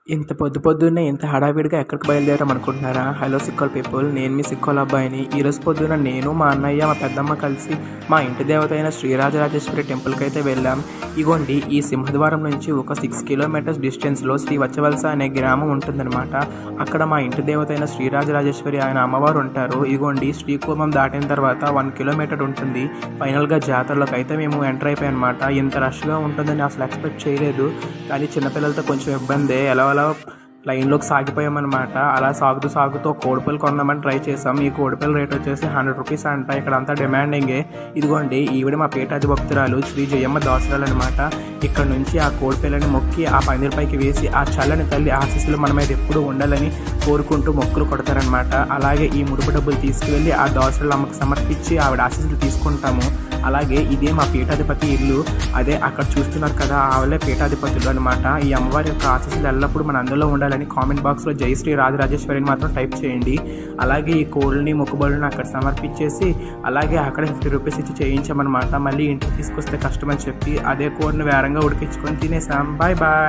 ఇంత పొద్దున్నే ఇంత హడావిడిగా ఎక్కడికి బయలుదేరాం అనుకుంటున్నారా? హలో సిక్కోల్ పీపుల్, నేను మీ సిక్కోల్ అబ్బాయిని. ఈరోజు పొద్దున నేను, మా అన్నయ్య, మా పెద్దమ్మ కలిసి మా ఇంటి దేవత అయిన శ్రీరాజరాజేశ్వరి టెంపుల్కి అయితే వెళ్ళాం. ఇగోండి, ఈ సింహద్వారం నుంచి ఒక 6 కిలోమీటర్స్ డిస్టెన్స్లో శ్రీ వచ్చవలస అనే గ్రామం ఉంటుందన్నమాట. అక్కడ మా ఇంటి దేవత అయిన శ్రీరాజరాజేశ్వరి ఆయన అమ్మవారు ఉంటారు. ఇగోండి, శ్రీకూర్మం దాటిన తర్వాత 1 కిలోమీటర్ ఉంటుంది. ఫైనల్గా జాతరలోకి అయితే మేము ఎంటర్ అయిపోయాం అనమాట. ఇంత రష్గా ఉంటుందని అసలు ఎక్స్పెక్ట్ చేయలేదు. కానీ చిన్నపిల్లలతో కొంచెం ఇబ్బందే. ఎలా లైన్లోకి సాగిపోయామన్నమాట. అలా సాగుతూ కోడిపిల్ల కొందామని ట్రై చేసాం. ఈ కోడిపిల్ల రేట్ వచ్చేసి 100 రూపీస్ అంట. ఇక్కడ అంతా డిమాండింగే. ఇదిగోండి, ఈవిడ మా పీఠాది భక్తురాలు శ్రీ జయమ్మ దాసురాలు అనమాట. ఇక్కడ నుంచి ఆ కోడిపిల్లని మొక్కి ఆ పందిరిపైకి వేసి ఆ చల్లని తల్లి ఆశీస్సులు మన మీద ఎప్పుడూ ఉండాలని కోరుకుంటూ మొక్కులు కొడతారనమాట. అలాగే ఈ ముడుపు డబ్బులు తీసుకువెళ్ళి ఆ దాసురాలు అమ్మకు సమర్పించి ఆవిడ ఆశీస్సులు తీసుకుంటాము. అలాగే ఇదే మా పీఠాధిపతి ఇల్లు. అదే అక్కడ చూస్తున్నారు కదా, ఆవిడే పీఠాధిపతులు అనమాట. ఈ అమ్మవారి యొక్క ఆశీస్సులు ఎల్లప్పుడూ మన అందులో ఉండాలని కామెంట్ బాక్స్లో జై శ్రీ రాజరాజేశ్వరిని మాత్రం టైప్ చేయండి. అలాగే ఈ కోళ్ళని మొక్కుబడులను అక్కడ సమర్పించేసి అలాగే అక్కడ 50 రూపీస్ ఇచ్చి చేయించామన్నమాట. మళ్ళీ ఇంటికి తీసుకొస్తే కష్టమని చెప్పి అదే కోడిని వేరంగా ఉడికించుకొని తినేసాం. Bye bye.